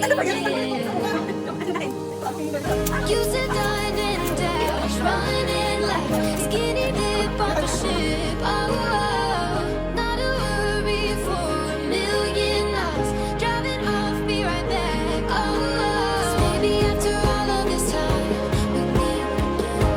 You said dine and dash, running like skinny dip on the ship. Oh, not a worry for $1,000,000. Driving off, be right back. Oh, maybe after all of this time, we meet again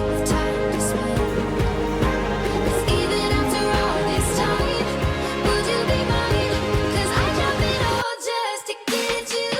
with time to spend. 'Cause even after all this time, would you be mine? 'Cause I drop it all just to get you.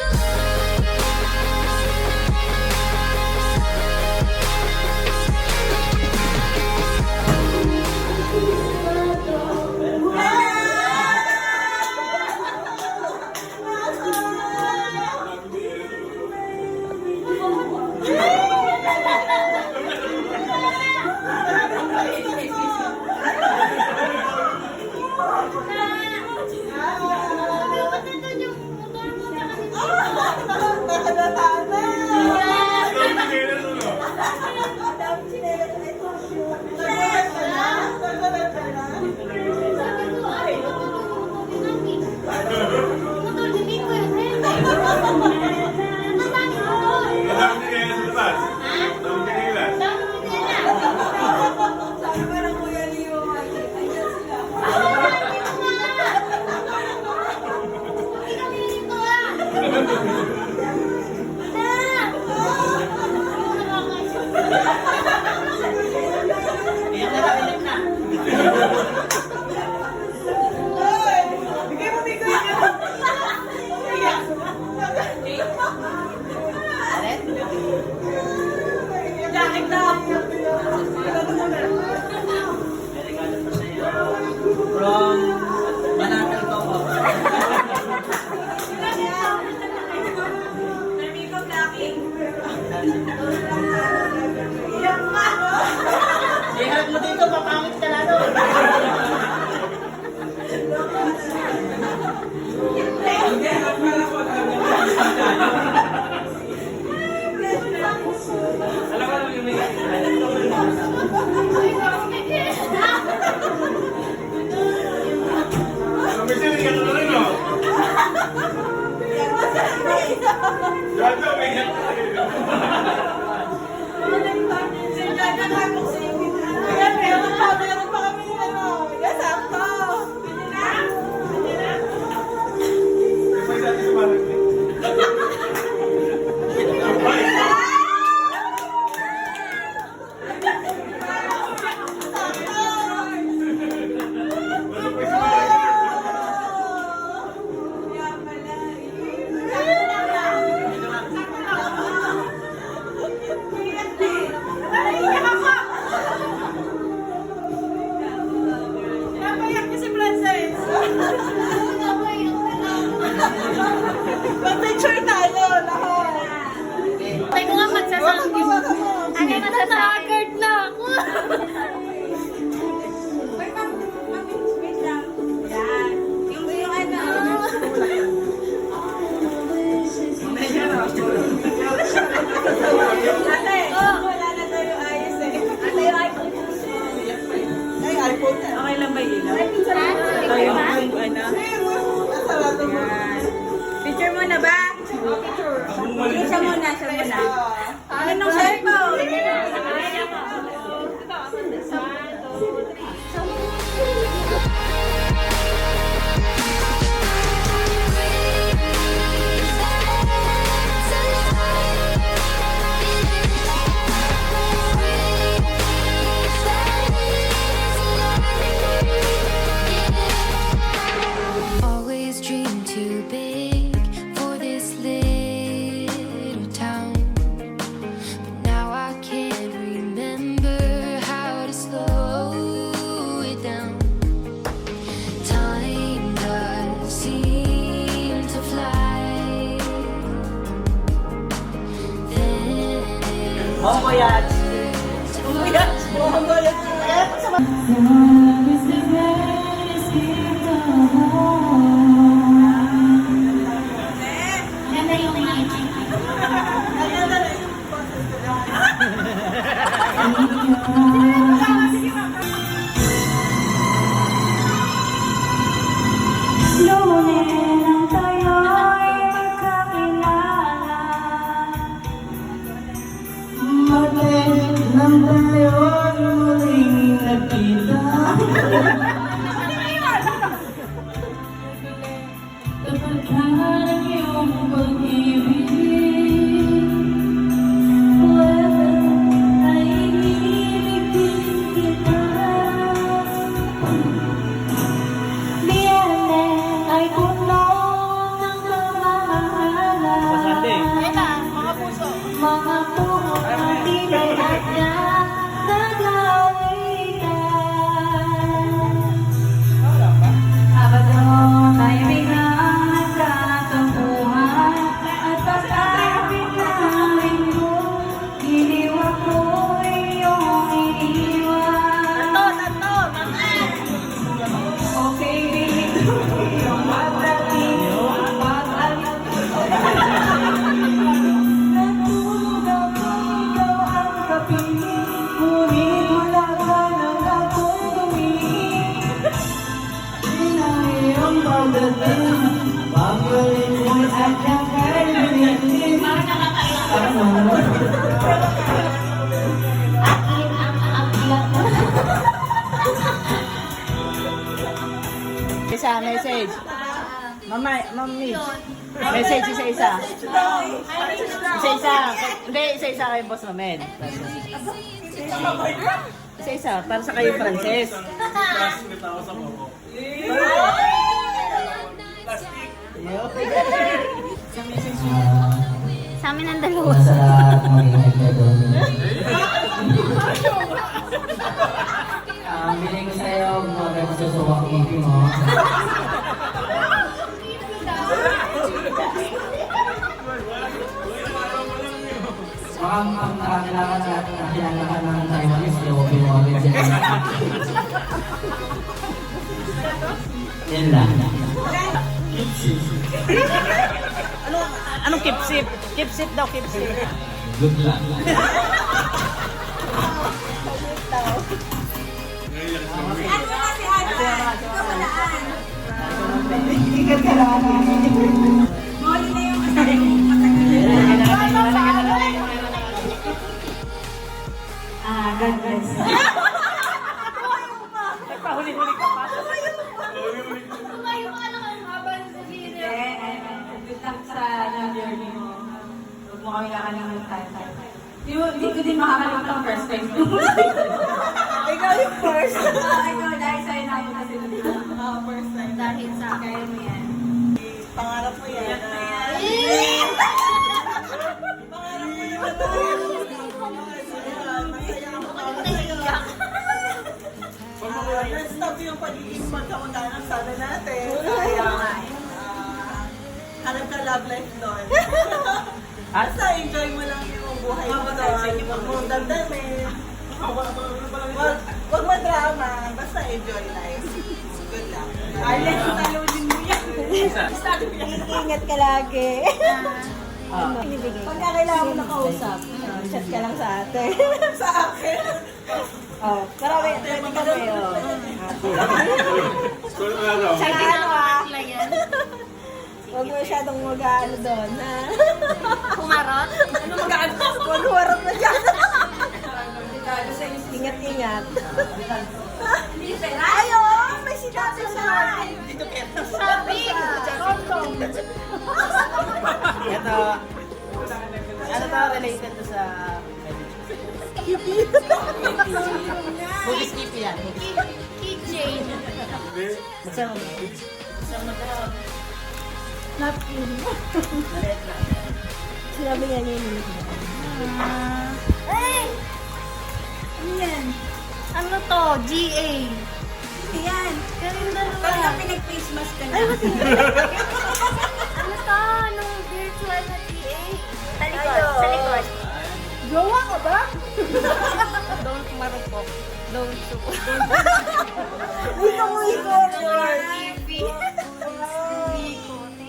From Manatang ko po. Iharap mo dito, papangit ka lalo. Mag-picture tayo lahat. Ay ko nga magsasangin. Ano yung masasagard na ako? Wait lang. Yan. Yung ano. Ate, wala na tayo ayos eh. Ate, yung iPhone. Ay, iPhone na. Okay lang ba yun? Tayo ang ano. Picture mo na ba? Picture. Siya muna, siya muna. Ano nung cellphone? Always dream too big for this little town, but now I can't remember how to slow it down. Time does seem to fly. Then it Mongoyat. Umuyat. Umuyat. Ganda yung lighting. Lunin ang tayo'y magkakilala. Akin ang aklat mo. Isa, message. Mami. Message isa-isa. Isa-isa. Hindi, isa-isa kayo, boss namin. Isa-isa, para sa kayo, Frances. Sa amin ang dalawa. Sa lahat ng mga doon. Bili ko sa'yo, mga susuwak ng mo. Mukhang ang nakakilala natin ang kinalakan ng Taiwanese, yung Pinoy dyan. Yan lang. Anong kipsip? Kipsip daw, kipsip. Good luck. God bless. Nagpahuli-huli ka pa. Tumayo ka lang ang habang sa video. Good luck sa journey mo. Huwag mo kami kakalimutan. Hindi ko din makakalimutan ang first time. Ikaw yung first. Ikaw dahil sa'yo na ako kasi first time. Dahil sa Kaya mo yan. Pangarap mo yan. Pangarap mo yan. Let's stop yung pagiging magkaundanan sana natin. Sayang. Hanap ka love life doon. Basta enjoy mo lang yung buhay mo doon. Huwag mo damdamin. Huwag madrama. Basta enjoy life. Good luck. Alex, talodin mo yan. Ingat ka lagi. Pagka kailangan mo na kausap, chat ka lang sa atin. Sa akin. Oh, marami ka kami. Tsaka ano huwag mo masyadong mag-ano doon, ha? Kumarot? Ano mag-ano? Huwag huwarap na dyan. Ingat-ingat. Ayo, may sinabi siya. Dito kaya. Sabi! Ito. Ano to related to sa Food skippy yan. Keychain. Magsama mo. Sinabi nga niya yun. Ay! Ano yan? Ano to? GA. Yan. Ganun na naman. Pinag-Christmas ka Ay, what's it? Ano to? Nung virtual na GA. Sa likod. Sa likod. Jowa ka ba? Don't marupok. Don't suko. Ikaw mo ikot. TV.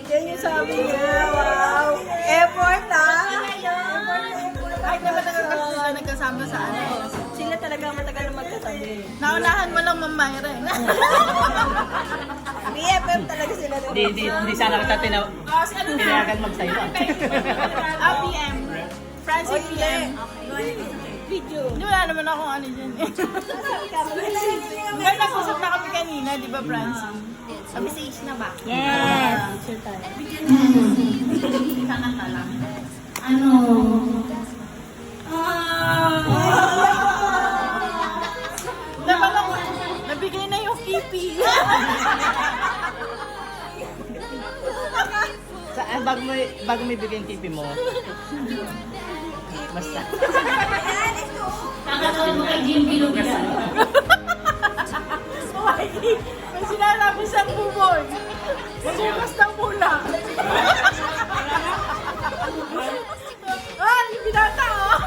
Yan yung sabi niya. Wow. Effort, ha? Kahit naman sila nagkasama sa ano. Sila talaga matagal na magkatabi. Naunahan mo lang mamayra eh. BFF talaga sila. Hindi sana kita tinayagan magsayo. PM. Francis PM. Video. Hindi, wala naman ako ano dyan eh. Ngayon nag-usap na kami kanina, di ba Francis? Sabi sa age na ba? Yes. Picture tayo. Kakanta lang. Ano? Dapat ako, nabigay na yung kipi. Bago may bigay yung kipi mo. Basta. Kakatawin mo kay Jim Bilog yan. May sinarabi siyang buboy. Magbukas ng pula. Ay, binata oh!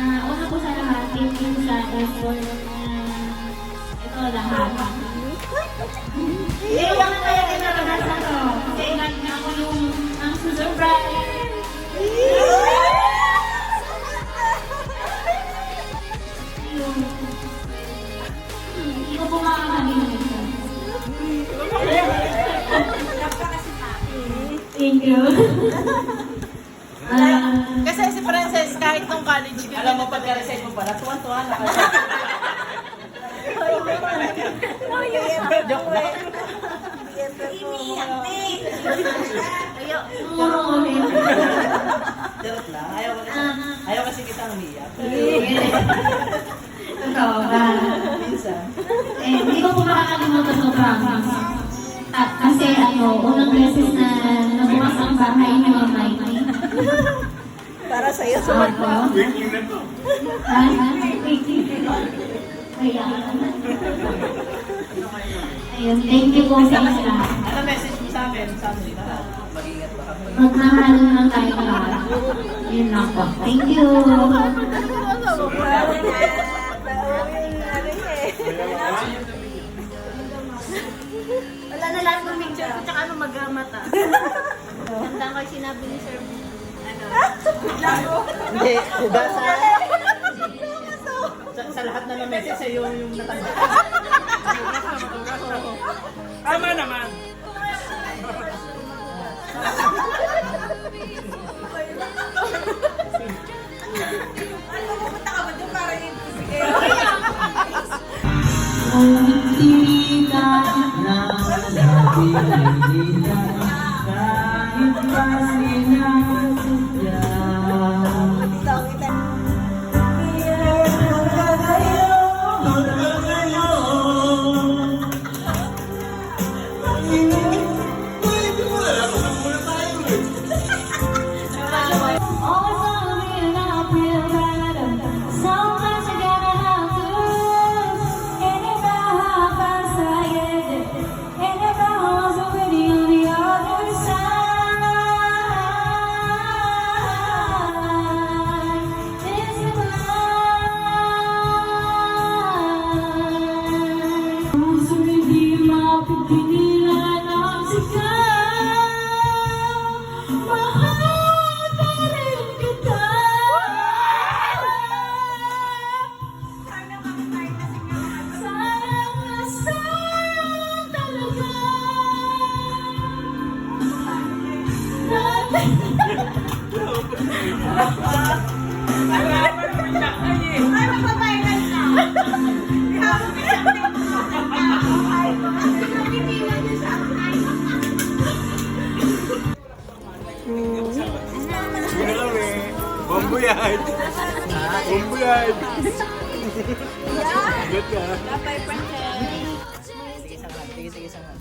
Una po sa lahat, thank you sa effort na ito lahat. Hindi ko naman kaya kinaranasan to. Kasi ingat na ako yung ang surprise. Hindi ko po makakalimutan. Thank you. Kahit nung college ka. Alam mo, pagka-recite mo pala, tuwan-tuwa na ka. Joke lang. Ayo, muro ulit. Joke lang. Ayaw kasi kita umiyak. Totoo ba? Minsan. Hindi ko po makakalimutan ng promise. Kasi unang beses na nabukas ang bahay ni Mama Mikey. Para sa'yo. Ako. Kaya. Ayun, thank you po sa inyo lahat. Ano message mo sa amin? Sa amin lahat. Mag-ingat ba kami? Magmahal lang tayo lahat. Yun lang po. Thank you. Wala na lahat ng picture ko, tsaka ano magmata. Ganda ko yung sinabi ni Sir. Hindi. Sa lahat na ng message, sa'yo yung natanda. Tama naman. Pupunta ka ba doon para yung sige? Kung hindi ka na nagpilitan, kahit pa sinasadya. Bumbuyan. Bumbuyan. Good ka. Sige, sanghan.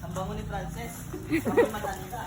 Ang bango ni Frances. Ang matanda.